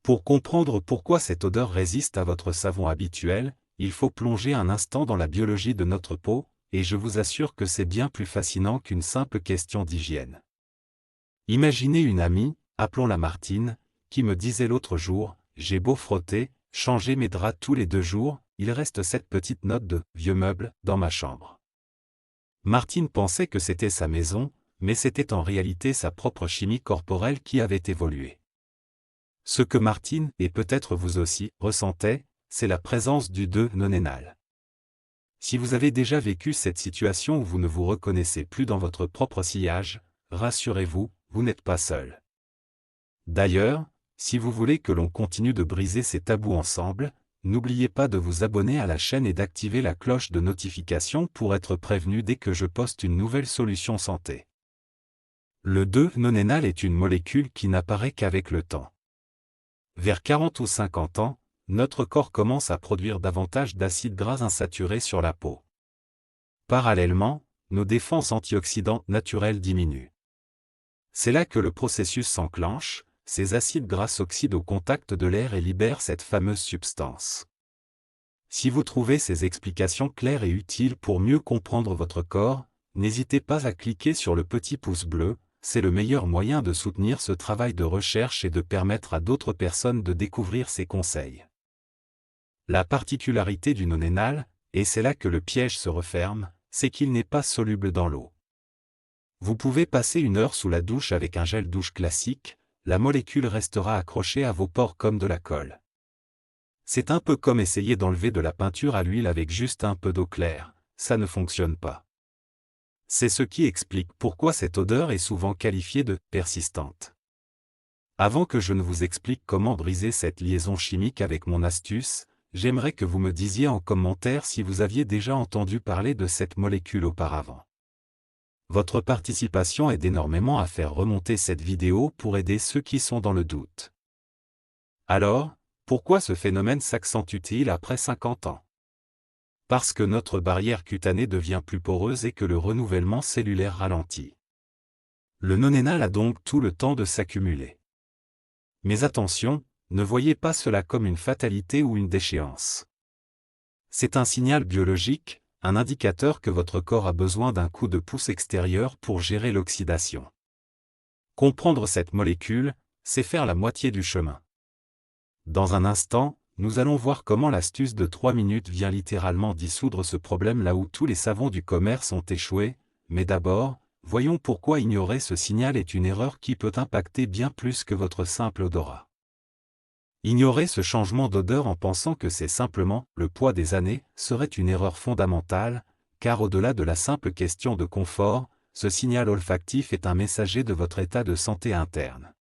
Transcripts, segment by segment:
Pour comprendre pourquoi cette odeur résiste à votre savon habituel, il faut plonger un instant dans la biologie de notre peau, et je vous assure que c'est bien plus fascinant qu'une simple question d'hygiène. Imaginez une amie, appelons-la Martine, qui me disait l'autre jour, j'ai beau frotter, changer mes draps tous les 2 jours, il reste cette petite note de « vieux meuble » dans ma chambre. Martine pensait que c'était sa maison, mais c'était en réalité sa propre chimie corporelle qui avait évolué. Ce que Martine, et peut-être vous aussi, ressentait, c'est la présence du non-énal. Si vous avez déjà vécu cette situation où vous ne vous reconnaissez plus dans votre propre sillage, rassurez-vous, vous n'êtes pas seul. D'ailleurs, si vous voulez que l'on continue de briser ces tabous ensemble, n'oubliez pas de vous abonner à la chaîne et d'activer la cloche de notification pour être prévenu dès que je poste une nouvelle solution santé. Le non-énal est une molécule qui n'apparaît qu'avec le temps. Vers 40 ou 50 ans, notre corps commence à produire davantage d'acides gras insaturés sur la peau. Parallèlement, nos défenses antioxydantes naturelles diminuent. C'est là que le processus s'enclenche, ces acides gras s'oxydent au contact de l'air et libèrent cette fameuse substance. Si vous trouvez ces explications claires et utiles pour mieux comprendre votre corps, n'hésitez pas à cliquer sur le petit pouce bleu, c'est le meilleur moyen de soutenir ce travail de recherche et de permettre à d'autres personnes de découvrir ces conseils. La particularité du non-énal, et c'est là que le piège se referme, c'est qu'il n'est pas soluble dans l'eau. Vous pouvez passer 1 heure sous la douche avec un gel douche classique, la molécule restera accrochée à vos pores comme de la colle. C'est un peu comme essayer d'enlever de la peinture à l'huile avec juste un peu d'eau claire, ça ne fonctionne pas. C'est ce qui explique pourquoi cette odeur est souvent qualifiée de « persistante ». Avant que je ne vous explique comment briser cette liaison chimique avec mon astuce, j'aimerais que vous me disiez en commentaire si vous aviez déjà entendu parler de cette molécule auparavant. Votre participation aide énormément à faire remonter cette vidéo pour aider ceux qui sont dans le doute. Alors, pourquoi ce phénomène s'accentue-t-il après 50 ans? Parce que notre barrière cutanée devient plus poreuse et que le renouvellement cellulaire ralentit. Le non-énal a donc tout le temps de s'accumuler. Mais attention, ne voyez pas cela comme une fatalité ou une déchéance. C'est un signal biologique, un indicateur que votre corps a besoin d'un coup de pouce extérieur pour gérer l'oxydation. Comprendre cette molécule, c'est faire la moitié du chemin. Dans un instant, nous allons voir comment l'astuce de 3 minutes vient littéralement dissoudre ce problème là où tous les savons du commerce ont échoué, mais d'abord, voyons pourquoi ignorer ce signal est une erreur qui peut impacter bien plus que votre simple odorat. Ignorer ce changement d'odeur en pensant que c'est simplement le poids des années serait une erreur fondamentale, car au-delà de la simple question de confort, ce signal olfactif est un messager de votre état de santé interne.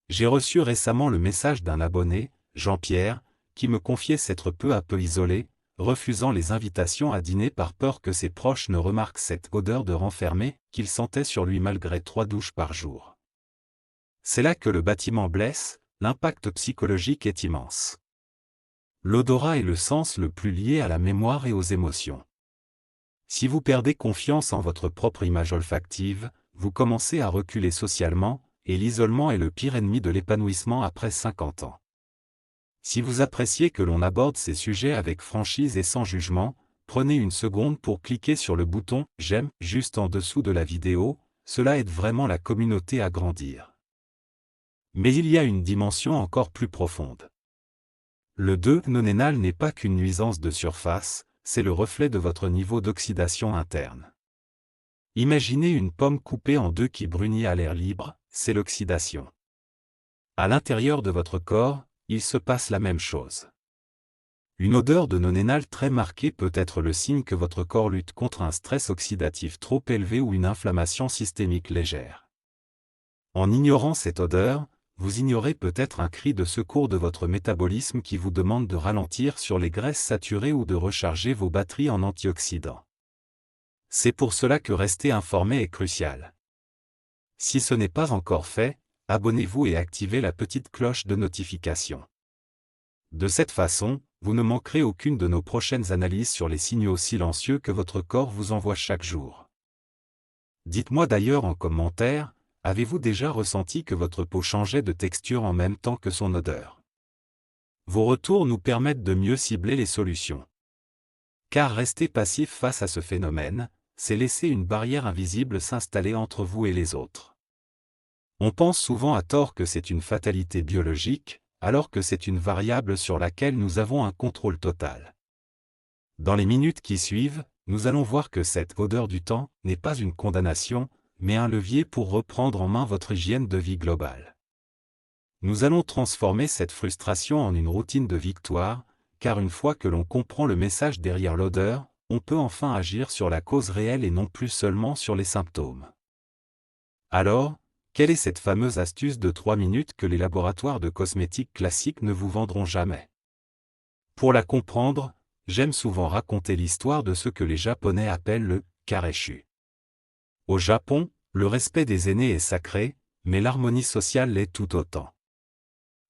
J'ai reçu récemment le message d'un abonné, Jean-Pierre, qui me confiait s'être peu à peu isolé, refusant les invitations à dîner par peur que ses proches ne remarquent cette odeur de renfermé qu'il sentait sur lui malgré 3 douches par jour. C'est là que le bâtiment blesse, l'impact psychologique est immense. L'odorat est le sens le plus lié à la mémoire et aux émotions. Si vous perdez confiance en votre propre image olfactive, vous commencez à reculer socialement, et l'isolement est le pire ennemi de l'épanouissement après 50 ans. Si vous appréciez que l'on aborde ces sujets avec franchise et sans jugement, prenez 1 seconde pour cliquer sur le bouton « J'aime » juste en dessous de la vidéo, cela aide vraiment la communauté à grandir. Mais il y a une dimension encore plus profonde. Le non-énal n'est pas qu'une nuisance de surface, c'est le reflet de votre niveau d'oxydation interne. Imaginez une pomme coupée en 2 qui brunit à l'air libre, c'est l'oxydation. À l'intérieur de votre corps, il se passe la même chose. Une odeur de non-énal très marquée peut être le signe que votre corps lutte contre un stress oxydatif trop élevé ou une inflammation systémique légère. En ignorant cette odeur, vous ignorez peut-être un cri de secours de votre métabolisme qui vous demande de ralentir sur les graisses saturées ou de recharger vos batteries en antioxydants. C'est pour cela que rester informé est crucial. Si ce n'est pas encore fait, abonnez-vous et activez la petite cloche de notification. De cette façon, vous ne manquerez aucune de nos prochaines analyses sur les signaux silencieux que votre corps vous envoie chaque jour. Dites-moi d'ailleurs en commentaire, Avez-vous déjà ressenti que votre peau changeait de texture en même temps que son odeur? Vos retours nous permettent de mieux cibler les solutions. Car rester passif face à ce phénomène, c'est laisser une barrière invisible s'installer entre vous et les autres. On pense souvent à tort que c'est une fatalité biologique, alors que c'est une variable sur laquelle nous avons un contrôle total. Dans les minutes qui suivent, nous allons voir que cette odeur du temps n'est pas une condamnation, mais un levier pour reprendre en main votre hygiène de vie globale. Nous allons transformer cette frustration en une routine de victoire, car une fois que l'on comprend le message derrière l'odeur, on peut enfin agir sur la cause réelle et non plus seulement sur les symptômes. Alors, quelle est cette fameuse astuce de 3 minutes que les laboratoires de cosmétiques classiques ne vous vendront jamais? Pour la comprendre, j'aime souvent raconter l'histoire de ce que les Japonais appellent le kareshu. Au Japon, le respect des aînés est sacré, mais l'harmonie sociale l'est tout autant.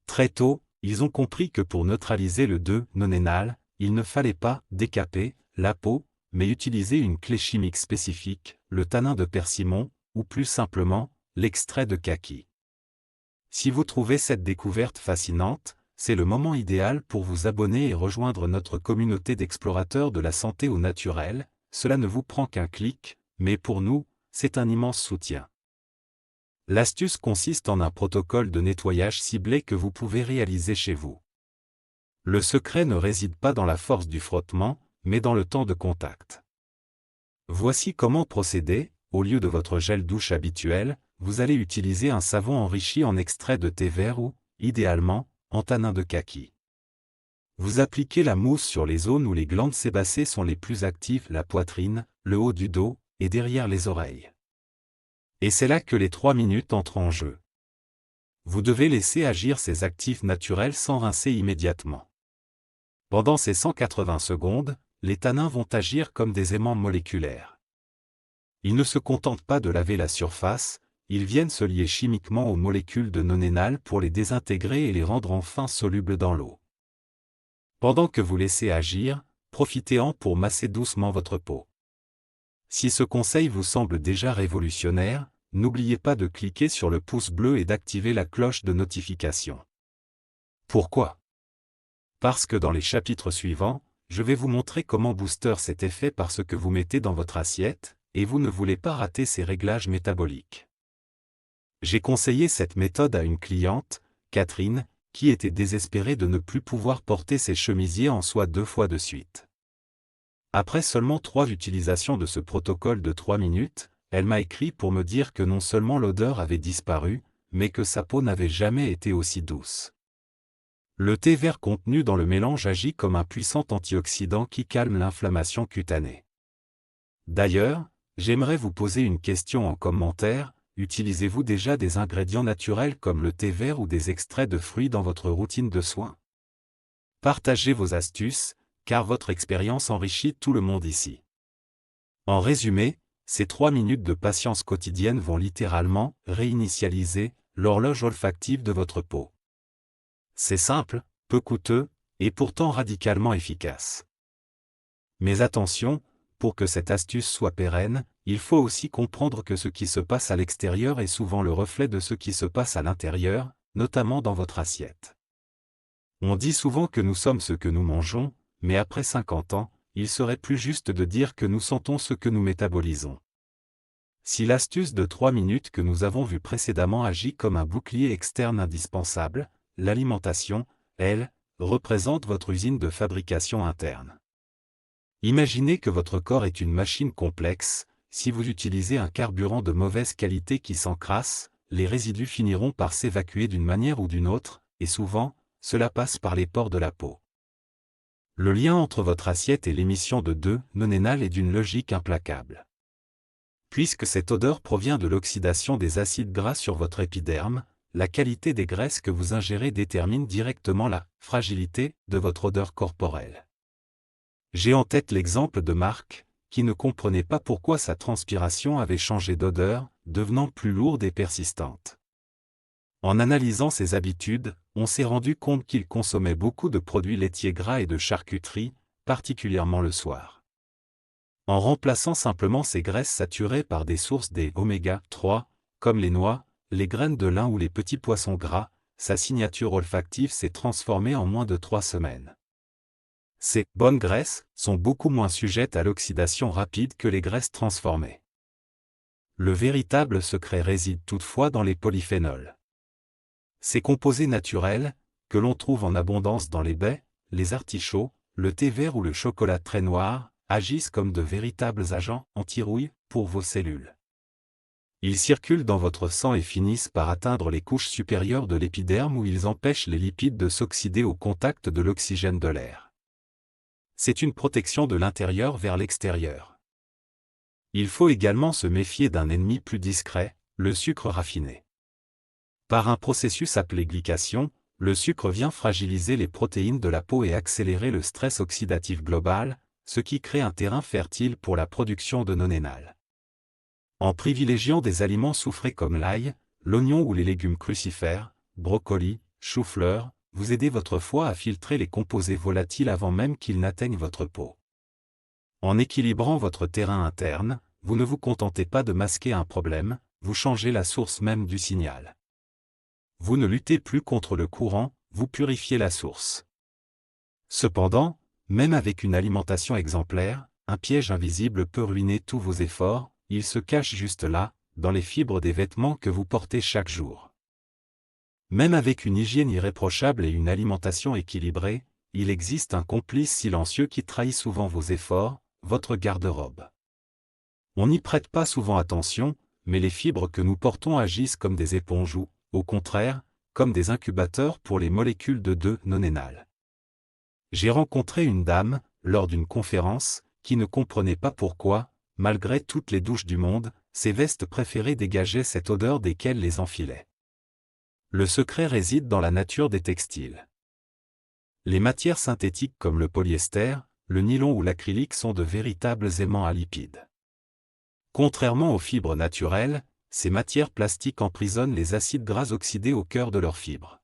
Très tôt, ils ont compris que pour neutraliser le 2-nonénal, il ne fallait pas décaper la peau, mais utiliser une clé chimique spécifique, le tanin de persimon, ou plus simplement, l'extrait de kaki. Si vous trouvez cette découverte fascinante, c'est le moment idéal pour vous abonner et rejoindre notre communauté d'explorateurs de la santé au naturel. Cela ne vous prend qu'un clic, mais pour nous, c'est un immense soutien. L'astuce consiste en un protocole de nettoyage ciblé que vous pouvez réaliser chez vous. Le secret ne réside pas dans la force du frottement, mais dans le temps de contact. Voici comment procéder. Au lieu de votre gel douche habituel, vous allez utiliser un savon enrichi en extrait de thé vert ou, idéalement, en tanin de kaki. Vous appliquez la mousse sur les zones où les glandes sébacées sont les plus actives, la poitrine, le haut du dos, et derrière les oreilles. Et c'est là que les 3 minutes entrent en jeu. Vous devez laisser agir ces actifs naturels sans rincer immédiatement. Pendant ces 180 secondes, les tanins vont agir comme des aimants moléculaires. Ils ne se contentent pas de laver la surface, ils viennent se lier chimiquement aux molécules de nonénal pour les désintégrer et les rendre enfin solubles dans l'eau. Pendant que vous laissez agir, profitez-en pour masser doucement votre peau. Si ce conseil vous semble déjà révolutionnaire, n'oubliez pas de cliquer sur le pouce bleu et d'activer la cloche de notification. Pourquoi? Parce que dans les chapitres suivants, je vais vous montrer comment booster cet effet par ce que vous mettez dans votre assiette, et vous ne voulez pas rater ces réglages métaboliques. J'ai conseillé cette méthode à une cliente, Catherine, qui était désespérée de ne plus pouvoir porter ses chemisiers en soie 2 fois de suite. Après seulement 3 utilisations de ce protocole de 3 minutes, elle m'a écrit pour me dire que non seulement l'odeur avait disparu, mais que sa peau n'avait jamais été aussi douce. Le thé vert contenu dans le mélange agit comme un puissant antioxydant qui calme l'inflammation cutanée. D'ailleurs, j'aimerais vous poser une question en commentaire. Utilisez-vous déjà des ingrédients naturels comme le thé vert ou des extraits de fruits dans votre routine de soins? Partagez vos astuces, car votre expérience enrichit tout le monde ici. En résumé, ces 3 minutes de patience quotidienne vont littéralement réinitialiser l'horloge olfactive de votre peau. C'est simple, peu coûteux, et pourtant radicalement efficace. Mais attention, pour que cette astuce soit pérenne, il faut aussi comprendre que ce qui se passe à l'extérieur est souvent le reflet de ce qui se passe à l'intérieur, notamment dans votre assiette. On dit souvent que nous sommes ce que nous mangeons, mais après 50 ans, il serait plus juste de dire que nous sentons ce que nous métabolisons. Si l'astuce de 3 minutes que nous avons vue précédemment agit comme un bouclier externe indispensable, l'alimentation, elle, représente votre usine de fabrication interne. Imaginez que votre corps est une machine complexe. Si vous utilisez un carburant de mauvaise qualité qui s'encrasse, les résidus finiront par s'évacuer d'une manière ou d'une autre, et souvent, cela passe par les pores de la peau. Le lien entre votre assiette et l'émission de 2-nonénal est d'une logique implacable. Puisque cette odeur provient de l'oxydation des acides gras sur votre épiderme, la qualité des graisses que vous ingérez détermine directement la fragilité de votre odeur corporelle. J'ai en tête l'exemple de Marc, qui ne comprenait pas pourquoi sa transpiration avait changé d'odeur, devenant plus lourde et persistante. En analysant ses habitudes, on s'est rendu compte qu'il consommait beaucoup de produits laitiers gras et de charcuterie, particulièrement le soir. En remplaçant simplement ces graisses saturées par des sources des oméga 3, comme les noix, les graines de lin ou les petits poissons gras, sa signature olfactive s'est transformée en moins de 3 semaines. Ces « bonnes graisses » sont beaucoup moins sujettes à l'oxydation rapide que les graisses transformées. Le véritable secret réside toutefois dans les polyphénols. Ces composés naturels, que l'on trouve en abondance dans les baies, les artichauts, le thé vert ou le chocolat très noir, agissent comme de véritables agents anti-rouille pour vos cellules. Ils circulent dans votre sang et finissent par atteindre les couches supérieures de l'épiderme où ils empêchent les lipides de s'oxyder au contact de l'oxygène de l'air. C'est une protection de l'intérieur vers l'extérieur. Il faut également se méfier d'un ennemi plus discret, le sucre raffiné. Par un processus appelé glycation, le sucre vient fragiliser les protéines de la peau et accélérer le stress oxydatif global, ce qui crée un terrain fertile pour la production de nonénal. En privilégiant des aliments soufrés comme l'ail, l'oignon ou les légumes crucifères, brocolis, chou-fleur, vous aidez votre foie à filtrer les composés volatiles avant même qu'ils n'atteignent votre peau. En équilibrant votre terrain interne, vous ne vous contentez pas de masquer un problème, vous changez la source même du signal. Vous ne luttez plus contre le courant, vous purifiez la source. Cependant, même avec une alimentation exemplaire, un piège invisible peut ruiner tous vos efforts. Il se cache juste là, dans les fibres des vêtements que vous portez chaque jour. Même avec une hygiène irréprochable et une alimentation équilibrée, il existe un complice silencieux qui trahit souvent vos efforts, votre garde-robe. On n'y prête pas souvent attention, mais les fibres que nous portons agissent comme des éponges ou, au contraire, comme des incubateurs pour les molécules de 2-nonénal. J'ai rencontré une dame, lors d'une conférence, qui ne comprenait pas pourquoi, malgré toutes les douches du monde, ses vestes préférées dégageaient cette odeur desquelles les enfilait. Le secret réside dans la nature des textiles. Les matières synthétiques comme le polyester, le nylon ou l'acrylique sont de véritables aimants à lipides. Contrairement aux fibres naturelles, ces matières plastiques emprisonnent les acides gras oxydés au cœur de leurs fibres.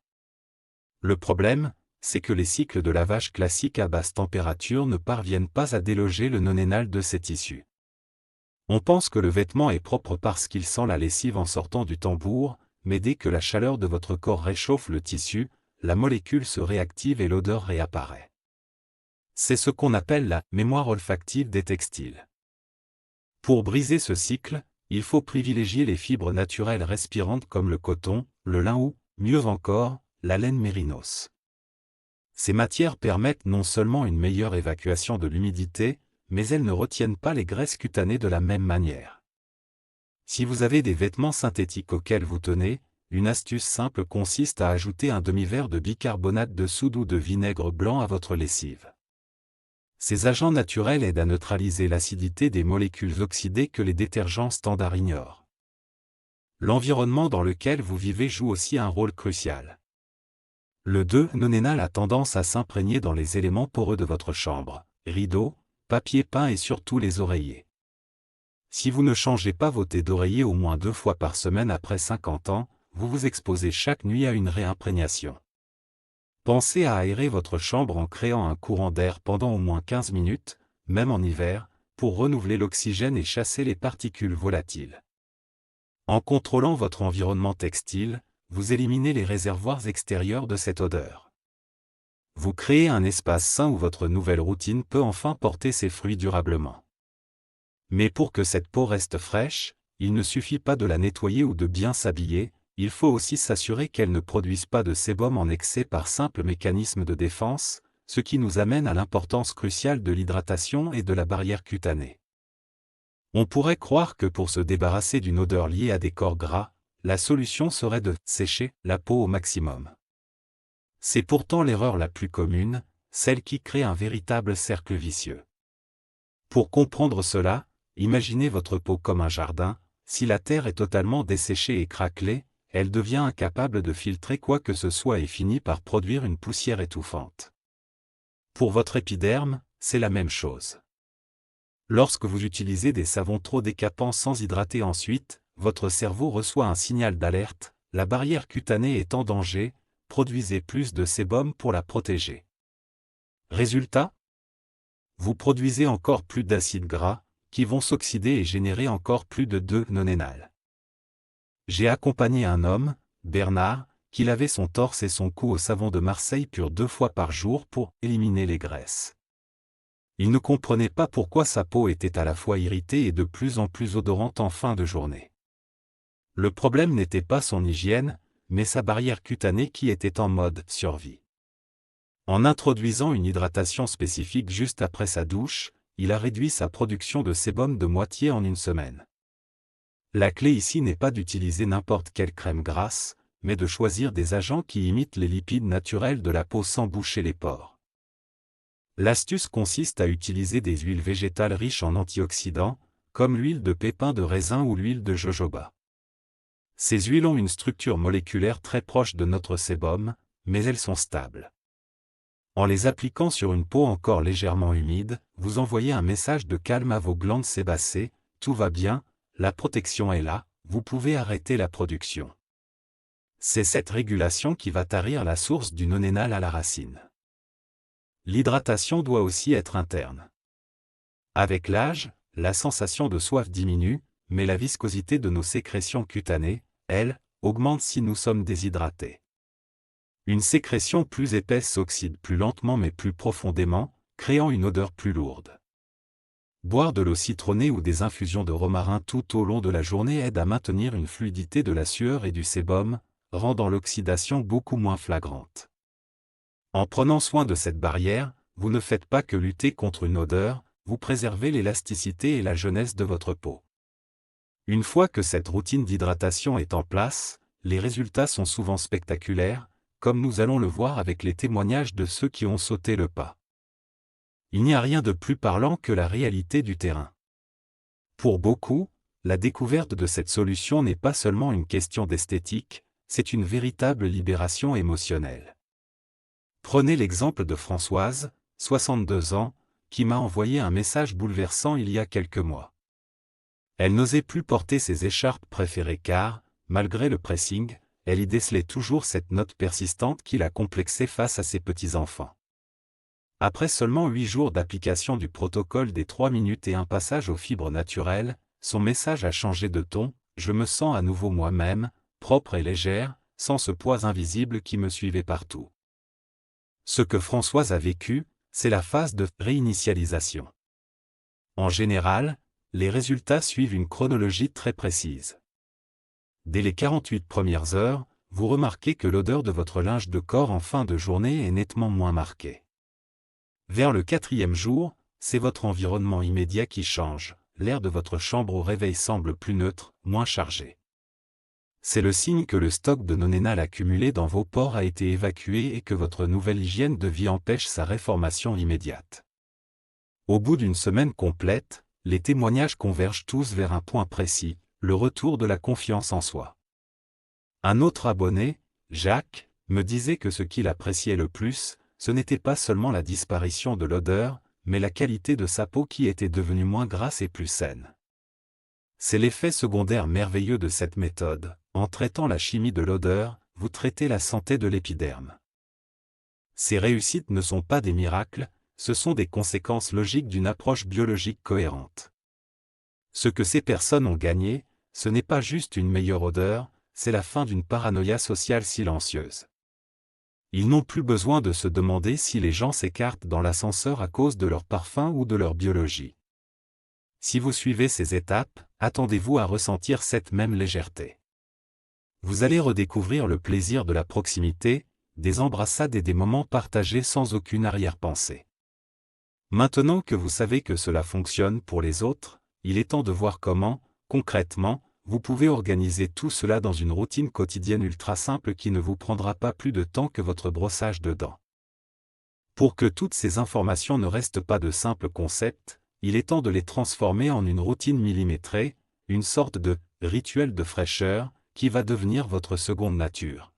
Le problème, c'est que les cycles de lavage classiques à basse température ne parviennent pas à déloger le nonénal de ces tissus. On pense que le vêtement est propre parce qu'il sent la lessive en sortant du tambour, mais dès que la chaleur de votre corps réchauffe le tissu, la molécule se réactive et l'odeur réapparaît. C'est ce qu'on appelle la mémoire olfactive des textiles. Pour briser ce cycle, il faut privilégier les fibres naturelles respirantes comme le coton, le lin ou, mieux encore, la laine mérinos. Ces matières permettent non seulement une meilleure évacuation de l'humidité, mais elles ne retiennent pas les graisses cutanées de la même manière. Si vous avez des vêtements synthétiques auxquels vous tenez, une astuce simple consiste à ajouter un demi-verre de bicarbonate de soude ou de vinaigre blanc à votre lessive. Ces agents naturels aident à neutraliser l'acidité des molécules oxydées que les détergents standards ignorent. L'environnement dans lequel vous vivez joue aussi un rôle crucial. Le 2-nonénal a tendance à s'imprégner dans les éléments poreux de votre chambre, rideaux, papier peint et surtout les oreillers. Si vous ne changez pas vos têtes d'oreiller au moins 2 fois par semaine après 50 ans, vous vous exposez chaque nuit à une réimprégnation. Pensez à aérer votre chambre en créant un courant d'air pendant au moins 15 minutes, même en hiver, pour renouveler l'oxygène et chasser les particules volatiles. En contrôlant votre environnement textile, vous éliminez les réservoirs extérieurs de cette odeur. Vous créez un espace sain où votre nouvelle routine peut enfin porter ses fruits durablement. Mais pour que cette peau reste fraîche, il ne suffit pas de la nettoyer ou de bien s'habiller, il faut aussi s'assurer qu'elle ne produise pas de sébum en excès par simple mécanisme de défense, ce qui nous amène à l'importance cruciale de l'hydratation et de la barrière cutanée. On pourrait croire que pour se débarrasser d'une odeur liée à des corps gras, la solution serait de sécher la peau au maximum. C'est pourtant l'erreur la plus commune, celle qui crée un véritable cercle vicieux. Pour comprendre cela, imaginez votre peau comme un jardin, si la terre est totalement desséchée et craquelée, elle devient incapable de filtrer quoi que ce soit et finit par produire une poussière étouffante. Pour votre épiderme, c'est la même chose. Lorsque vous utilisez des savons trop décapants sans hydrater ensuite, votre cerveau reçoit un signal d'alerte, la barrière cutanée est en danger, produisez plus de sébum pour la protéger. Résultat ? Vous produisez encore plus d'acides gras, qui vont s'oxyder et générer encore plus de 2-nonénal. J'ai accompagné un homme, Bernard, qui lavait son torse et son cou au savon de Marseille pur 2 fois par jour pour éliminer les graisses. Il ne comprenait pas pourquoi sa peau était à la fois irritée et de plus en plus odorante en fin de journée. Le problème n'était pas son hygiène, mais sa barrière cutanée qui était en mode survie. En introduisant une hydratation spécifique juste après sa douche, il a réduit sa production de sébum de moitié en une semaine. La clé ici n'est pas d'utiliser n'importe quelle crème grasse, mais de choisir des agents qui imitent les lipides naturels de la peau sans boucher les pores. L'astuce consiste à utiliser des huiles végétales riches en antioxydants, comme l'huile de pépins de raisin ou l'huile de jojoba. Ces huiles ont une structure moléculaire très proche de notre sébum, mais elles sont stables. En les appliquant sur une peau encore légèrement humide, vous envoyez un message de calme à vos glandes sébacées, tout va bien, la protection est là, vous pouvez arrêter la production. C'est cette régulation qui va tarir la source du nonénal à la racine. L'hydratation doit aussi être interne. Avec l'âge, la sensation de soif diminue, mais la viscosité de nos sécrétions cutanées, elle, augmente si nous sommes déshydratés. Une sécrétion plus épaisse s'oxyde plus lentement mais plus profondément, créant une odeur plus lourde. Boire de l'eau citronnée ou des infusions de romarin tout au long de la journée aide à maintenir une fluidité de la sueur et du sébum, rendant l'oxydation beaucoup moins flagrante. En prenant soin de cette barrière, vous ne faites pas que lutter contre une odeur, vous préservez l'élasticité et la jeunesse de votre peau. Une fois que cette routine d'hydratation est en place, les résultats sont souvent spectaculaires, comme nous allons le voir avec les témoignages de ceux qui ont sauté le pas. Il n'y a rien de plus parlant que la réalité du terrain. Pour beaucoup, la découverte de cette solution n'est pas seulement une question d'esthétique, c'est une véritable libération émotionnelle. Prenez l'exemple de Françoise, 62 ans, qui m'a envoyé un message bouleversant il y a quelques mois. Elle n'osait plus porter ses écharpes préférées car, malgré le pressing, elle y décelait toujours cette note persistante qui la complexait face à ses petits-enfants. Après seulement 8 jours d'application du protocole des 3 minutes et un passage aux fibres naturelles, son message a changé de ton, je me sens à nouveau moi-même, propre et légère, sans ce poids invisible qui me suivait partout. Ce que Françoise a vécu, c'est la phase de réinitialisation. En général, les résultats suivent une chronologie très précise. Dès les 48 premières heures, vous remarquez que l'odeur de votre linge de corps en fin de journée est nettement moins marquée. Vers le 4e jour, c'est votre environnement immédiat qui change, l'air de votre chambre au réveil semble plus neutre, moins chargé. C'est le signe que le stock de nonénal accumulé dans vos pores a été évacué et que votre nouvelle hygiène de vie empêche sa réformation immédiate. Au bout d'une semaine complète, les témoignages convergent tous vers un point précis, le retour de la confiance en soi. Un autre abonné, Jacques, me disait que ce qu'il appréciait le plus, ce n'était pas seulement la disparition de l'odeur, mais la qualité de sa peau qui était devenue moins grasse et plus saine. C'est l'effet secondaire merveilleux de cette méthode, en traitant la chimie de l'odeur, vous traitez la santé de l'épiderme. Ces réussites ne sont pas des miracles, ce sont des conséquences logiques d'une approche biologique cohérente. Ce que ces personnes ont gagné, ce n'est pas juste une meilleure odeur, c'est la fin d'une paranoïa sociale silencieuse. Ils n'ont plus besoin de se demander si les gens s'écartent dans l'ascenseur à cause de leur parfum ou de leur biologie. Si vous suivez ces étapes, attendez-vous à ressentir cette même légèreté. Vous allez redécouvrir le plaisir de la proximité, des embrassades et des moments partagés sans aucune arrière-pensée. Maintenant que vous savez que cela fonctionne pour les autres, il est temps de voir comment, concrètement, vous pouvez organiser tout cela dans une routine quotidienne ultra simple qui ne vous prendra pas plus de temps que votre brossage de dents. Pour que toutes ces informations ne restent pas de simples concepts, il est temps de les transformer en une routine millimétrée, une sorte de rituel de fraîcheur, qui va devenir votre seconde nature.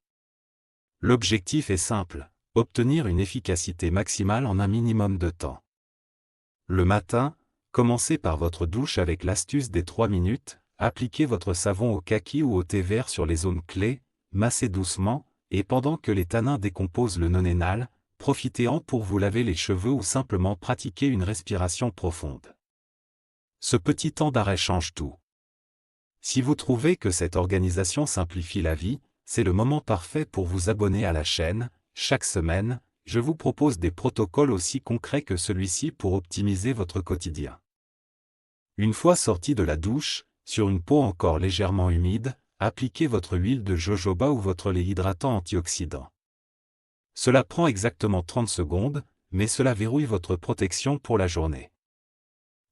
L'objectif est simple, obtenir une efficacité maximale en un minimum de temps. Le matin, commencez par votre douche avec l'astuce des 3 minutes, appliquez votre savon au kaki ou au thé vert sur les zones clés, massez doucement, et pendant que les tanins décomposent le nonénal, profitez-en pour vous laver les cheveux ou simplement pratiquer une respiration profonde. Ce petit temps d'arrêt change tout. Si vous trouvez que cette organisation simplifie la vie, c'est le moment parfait pour vous abonner à la chaîne. Chaque semaine, je vous propose des protocoles aussi concrets que celui-ci pour optimiser votre quotidien. Une fois sorti de la douche, sur une peau encore légèrement humide, appliquez votre huile de jojoba ou votre lait hydratant antioxydant. Cela prend exactement 30 secondes, mais cela verrouille votre protection pour la journée.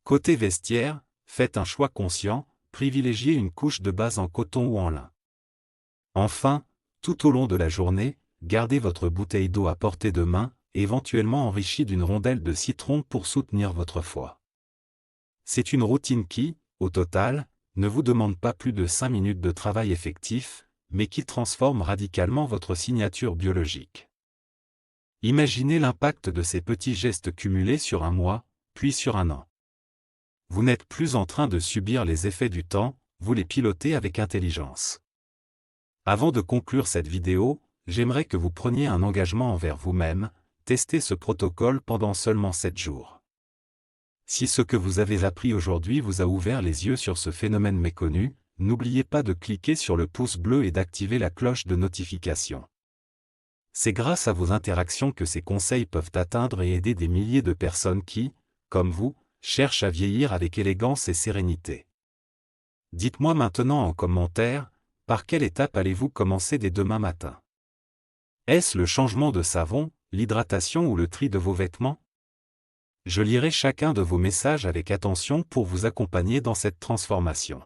Côté vestiaire, faites un choix conscient, privilégiez une couche de base en coton ou en lin. Enfin, tout au long de la journée, gardez votre bouteille d'eau à portée de main, éventuellement enrichie d'une rondelle de citron pour soutenir votre foie. C'est une routine qui, au total, ne vous demande pas plus de 5 minutes de travail effectif, mais qui transforme radicalement votre signature biologique. Imaginez l'impact de ces petits gestes cumulés sur un mois, puis sur un an. Vous n'êtes plus en train de subir les effets du temps, vous les pilotez avec intelligence. Avant de conclure cette vidéo, j'aimerais que vous preniez un engagement envers vous-même, testez ce protocole pendant seulement 7 jours. Si ce que vous avez appris aujourd'hui vous a ouvert les yeux sur ce phénomène méconnu, n'oubliez pas de cliquer sur le pouce bleu et d'activer la cloche de notification. C'est grâce à vos interactions que ces conseils peuvent atteindre et aider des milliers de personnes qui, comme vous, cherchent à vieillir avec élégance et sérénité. Dites-moi maintenant en commentaire, par quelle étape allez-vous commencer dès demain matin? Est-ce le changement de savon, l'hydratation ou le tri de vos vêtements? Je lirai chacun de vos messages avec attention pour vous accompagner dans cette transformation.